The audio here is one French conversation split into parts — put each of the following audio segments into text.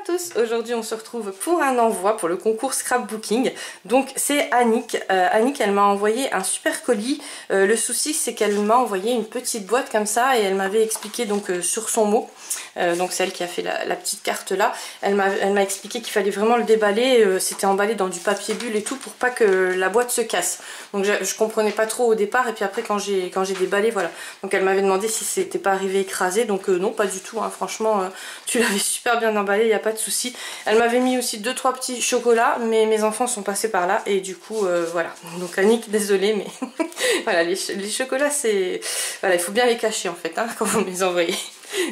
tous, aujourd'hui on se retrouve pour un envoi pour le concours scrapbooking. Donc c'est Annick, Annick elle m'a envoyé un super colis. Le souci c'est qu'elle m'a envoyé une petite boîte comme ça et elle m'avait expliqué donc sur son mot, donc celle qui a fait la petite carte là, elle m'a expliqué qu'il fallait vraiment le déballer, c'était emballé dans du papier bulle et tout pour pas que la boîte se casse. Donc je comprenais pas trop au départ et puis après quand j'ai déballé, voilà. Donc elle m'avait demandé si c'était pas arrivé écrasé, donc non pas du tout, hein. Franchement tu l'avais super bien emballé, il n'y a pas de souci. Elle m'avait mis aussi 2-3 petits chocolats, mais mes enfants sont passés par là et du coup voilà. Donc Annick, désolée, mais voilà, les chocolats c'est... Voilà, il faut bien les cacher en fait, hein, quand vous me les envoyez.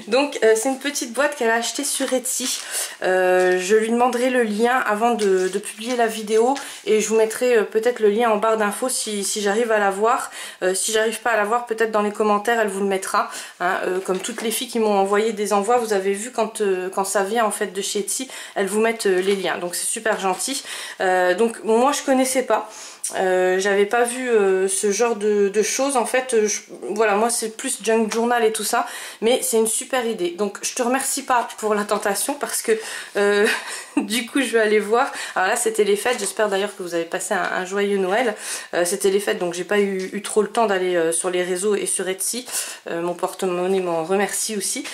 Donc c'est une petite boîte qu'elle a achetée sur Etsy. Je lui demanderai le lien avant de publier la vidéo et je vous mettrai peut-être le lien en barre d'infos si j'arrive à la voir. Si j'arrive pas à la voir, peut-être dans les commentaires elle vous le mettra, hein. Comme toutes les filles qui m'ont envoyé des envois, vous avez vu quand ça vient en fait de chez Etsy, elles vous mettent les liens, donc c'est super gentil. Donc moi je connaissais pas. J'avais pas vu ce genre de choses en fait, voilà, moi c'est plus junk journal et tout ça, mais c'est une super idée. Donc je te remercie pas pour la tentation parce que du coup je vais aller voir. Alors là c'était les fêtes, j'espère d'ailleurs que vous avez passé un joyeux Noël. C'était les fêtes donc j'ai pas eu trop le temps d'aller sur les réseaux et sur Etsy. Mon porte-monnaie m'en remercie aussi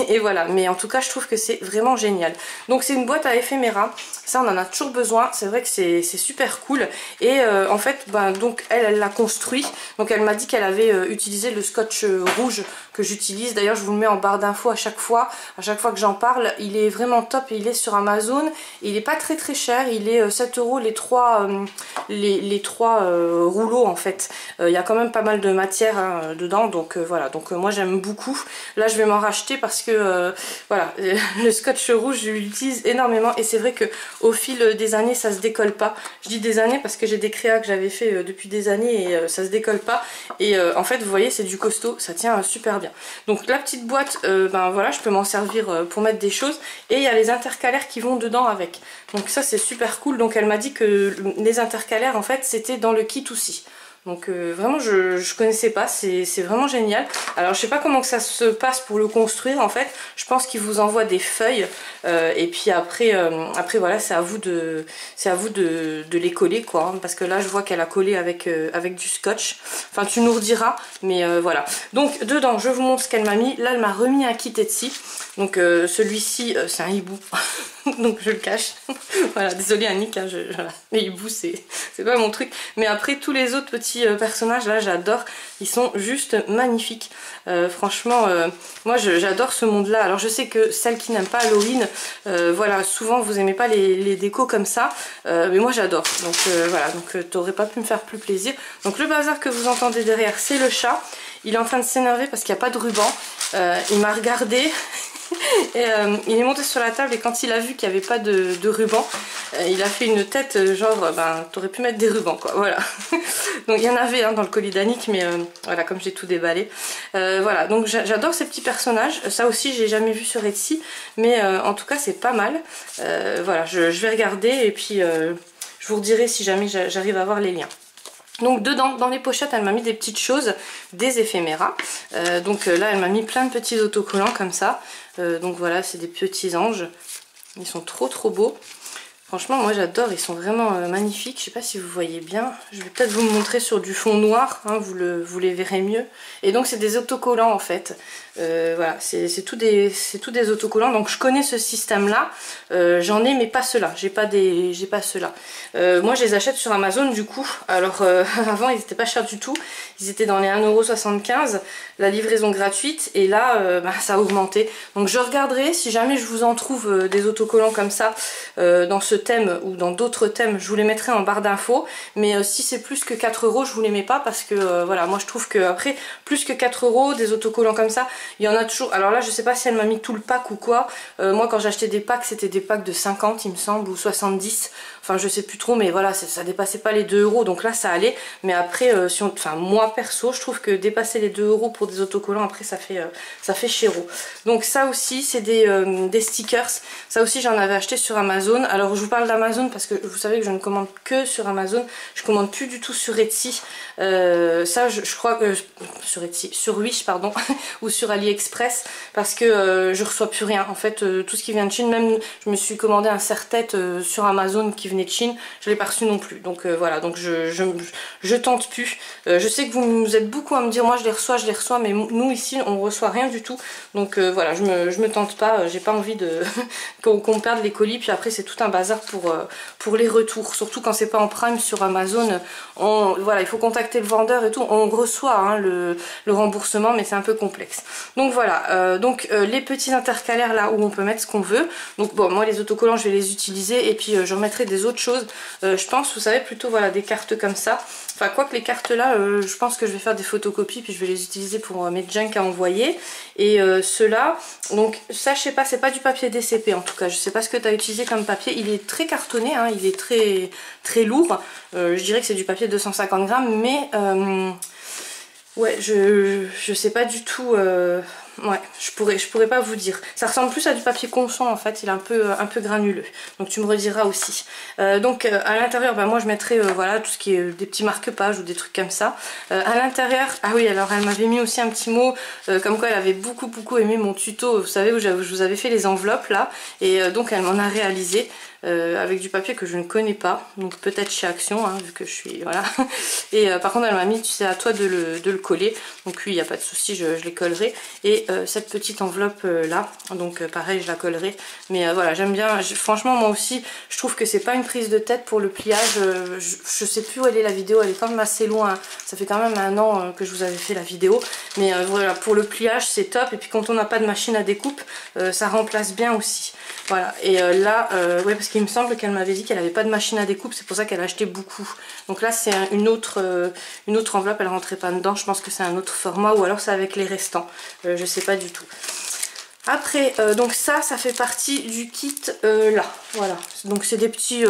et voilà, mais en tout cas je trouve que c'est vraiment génial. Donc c'est une boîte à éphéméra, ça on en a toujours besoin, c'est vrai que c'est super cool. Et en fait ben, donc elle l'a construit, donc elle m'a dit qu'elle avait utilisé le scotch rouge que j'utilise, d'ailleurs je vous le mets en barre d'infos à chaque fois que j'en parle. Il est vraiment top et il est sur Amazon, il est pas très cher, il est 7 € les trois rouleaux en fait. Il y a quand même pas mal de matière hein, dedans, donc voilà, donc moi j'aime beaucoup. Là je vais m'en racheter parce que voilà, le scotch rouge je l'utilise énormément et c'est vrai que au fil des années ça se décolle pas. Je dis des années parce que j'ai des créas que j'avais fait depuis des années et ça se décolle pas, et en fait vous voyez c'est du costaud, ça tient super bien. Donc la petite boîte, ben voilà, je peux m'en servir pour mettre des choses et il y a les intercalaires qui vont dedans avec, donc ça c'est super cool. Donc elle m'a dit que les intercalaires en fait c'était dans le kit aussi. Donc vraiment je connaissais pas, c'est vraiment génial. Alors je sais pas comment que ça se passe pour le construire en fait. Je pense qu'il vous envoie des feuilles et puis après voilà, c'est à vous de les coller quoi, hein, parce que là je vois qu'elle a collé avec du scotch. Enfin tu nous rediras, mais voilà. Donc dedans je vous montre ce qu'elle m'a mis. Là elle m'a remis un kit Etsy. Donc celui-ci c'est un hibou. Donc je le cache. Voilà, désolée Annick, hein, voilà. Les hiboux c'est pas mon truc. Mais après tous les autres petits personnages là j'adore, ils sont juste magnifiques. Franchement moi j'adore ce monde là. Alors je sais que celles qui n'aiment pas Halloween, voilà, souvent vous aimez pas les décos comme ça, mais moi j'adore. Donc voilà, donc t'aurais pas pu me faire plus plaisir. Donc le bazar que vous entendez derrière c'est le chat. Il est en train de s'énerver parce qu'il n'y a pas de ruban. Il m'a regardé. Et il est monté sur la table et quand il a vu qu'il n'y avait pas de ruban, il a fait une tête genre ben t'aurais pu mettre des rubans quoi, voilà. Donc il y en avait hein, dans le colis d'Annick, mais voilà, comme j'ai tout déballé, voilà. Donc j'adore ces petits personnages, ça aussi j'ai jamais vu sur Etsy, mais en tout cas c'est pas mal. Voilà, je vais regarder et puis je vous redirai si jamais j'arrive à voir les liens. Donc dedans, dans les pochettes, elle m'a mis des petites choses, des éphéméras. Donc là, elle m'a mis plein de petits autocollants comme ça. Donc voilà, c'est des petits anges. Ils sont trop beaux. Franchement, moi j'adore, ils sont vraiment magnifiques. Je sais pas si vous voyez bien. Je vais peut-être vous montrer sur du fond noir, hein, vous les verrez mieux. Et donc c'est des autocollants en fait. Voilà, c'est tout des autocollants. Donc je connais ce système là, j'en ai mais pas ceux-là, j'ai pas ceux-là. Moi je les achète sur Amazon du coup. Alors avant ils étaient pas chers du tout, ils étaient dans les 1,75 €, la livraison gratuite, et là bah, ça a augmenté. Donc je regarderai si jamais je vous en trouve des autocollants comme ça dans ce thème ou dans d'autres thèmes, je vous les mettrai en barre d'infos. Mais si c'est plus que 4 €, je vous les mets pas parce que voilà, moi je trouve que après plus que 4 € des autocollants comme ça, il y en a toujours. Alors là je sais pas si elle m'a mis tout le pack ou quoi. Moi quand j'achetais des packs c'était des packs de 50 il me semble, ou 70, enfin je sais plus trop, mais voilà, ça dépassait pas les 2 €, donc là ça allait. Mais après enfin moi perso je trouve que dépasser les 2 € pour des autocollants, après ça fait chéro. Donc ça aussi c'est des stickers, ça aussi j'en avais acheté sur Amazon. Alors je vous parle d'Amazon parce que vous savez que je ne commande que sur Amazon, je commande plus du tout sur Etsy. Ça je crois que sur Etsy, sur Wish pardon ou sur sur AliExpress parce que je reçois plus rien. En fait, tout ce qui vient de Chine, même je me suis commandé un serre-tête sur Amazon qui venait de Chine, je l'ai pas reçu non plus. Donc voilà, donc je tente plus. Je sais que vous êtes beaucoup à me dire, moi je les reçois, mais nous ici on reçoit rien du tout. Donc voilà, je me tente pas, j'ai pas envie de qu'on perde les colis, puis après c'est tout un bazar pour les retours, surtout quand c'est pas en Prime sur Amazon. Voilà, il faut contacter le vendeur et tout, on reçoit hein, le remboursement, mais c'est un peu complexe. Donc voilà, les petits intercalaires là où on peut mettre ce qu'on veut. Donc bon, moi les autocollants je vais les utiliser et puis je remettrai des autres choses. Je pense, vous savez, plutôt voilà des cartes comme ça. Enfin, quoi que les cartes là, je pense que je vais faire des photocopies puis je vais les utiliser pour mes junk à envoyer. Et ceux-là, donc ça je sais pas, c'est pas du papier DCP en tout cas. Je sais pas ce que tu as utilisé comme papier. Il est très cartonné, hein, il est très lourd. Je dirais que c'est du papier de 250 grammes, mais ouais, je sais pas du tout. Ouais, je pourrais pas vous dire. Ça ressemble plus à du papier constant en fait, il est un peu granuleux. Donc tu me rediras aussi. À l'intérieur, bah, moi je mettrai voilà tout ce qui est des petits marque-pages ou des trucs comme ça. À l'intérieur, ah oui, alors elle m'avait mis aussi un petit mot comme quoi elle avait beaucoup aimé mon tuto, vous savez, où je vous avais fait les enveloppes là. Et donc elle m'en a réalisé. Avec du papier que je ne connais pas, donc peut-être chez Action, hein, vu que je suis, voilà. Et par contre elle m'a mis, tu sais, à toi de le coller, donc oui, il n'y a pas de souci, je les collerai. Et cette petite enveloppe là, donc pareil, je la collerai. Mais voilà, j'aime bien, franchement moi aussi, je trouve que c'est pas une prise de tête pour le pliage. Je sais plus où elle est la vidéo, elle est quand même assez loin, ça fait quand même 1 an que je vous avais fait la vidéo. Mais voilà, pour le pliage c'est top, et puis quand on n'a pas de machine à découpe, ça remplace bien aussi. Voilà, et là, ouais, parce qu'il me semble qu'elle m'avait dit qu'elle n'avait pas de machine à découpe, c'est pour ça qu'elle a acheté beaucoup. Donc là, c'est une autre enveloppe, elle rentrait pas dedans, je pense que c'est un autre format, ou alors c'est avec les restants, je sais pas du tout. Après, donc ça fait partie du kit là, voilà. Donc c'est des petits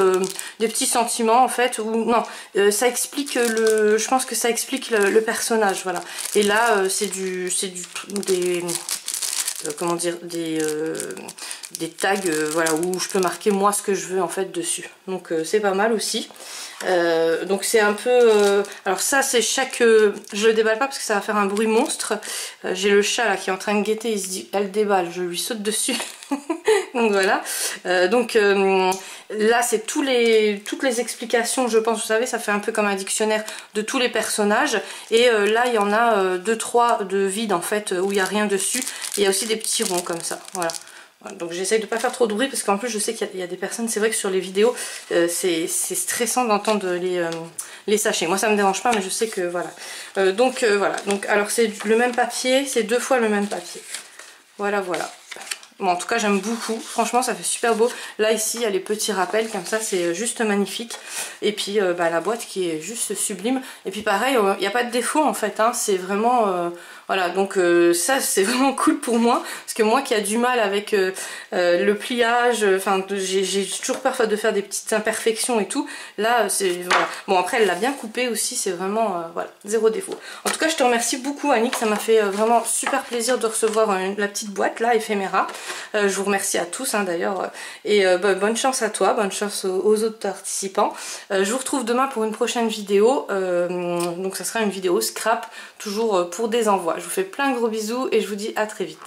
sentiments en fait, ou non, ça explique je pense que ça explique le personnage, voilà. Et là, c'est des comment dire, des tags voilà, où je peux marquer moi ce que je veux en fait dessus, donc c'est pas mal aussi. Donc c'est un peu alors ça c'est je le déballe pas parce que ça va faire un bruit monstre. J'ai le chat là qui est en train de guetter, il se dit elle déballe, je lui saute dessus. Donc voilà, là c'est toutes les explications, je pense, vous savez, ça fait un peu comme un dictionnaire de tous les personnages. Et là il y en a 2-3 de vides en fait où il n'y a rien dessus. Et il y a aussi des petits ronds comme ça, voilà. Donc j'essaye de pas faire trop de bruit parce qu'en plus je sais qu'il y a des personnes, c'est vrai que sur les vidéos c'est stressant d'entendre les sachets. Moi ça me dérange pas, mais je sais que voilà. Voilà, donc alors c'est le même papier, c'est 2 fois le même papier. Voilà. Bon, en tout cas j'aime beaucoup, franchement ça fait super beau. Là ici il y a les petits rappels comme ça, c'est juste magnifique. Et puis la boîte qui est juste sublime. Et puis pareil, il n'y a pas de défaut en fait, hein. C'est vraiment voilà, donc ça c'est vraiment cool pour moi, parce que moi qui a du mal avec le pliage, enfin j'ai toujours peur de faire des petites imperfections et tout. Là c'est voilà. Bon, après elle l'a bien coupé aussi, c'est vraiment voilà, 0 défaut. En tout cas je te remercie beaucoup Annick, ça m'a fait vraiment super plaisir de recevoir la petite boîte là, éphéméra. Je vous remercie à tous hein, d'ailleurs, et bonne chance à toi, bonne chance aux autres participants. Je vous retrouve demain pour une prochaine vidéo, donc ça sera une vidéo scrap, toujours pour des envois. Je vous fais plein de gros bisous et je vous dis à très vite.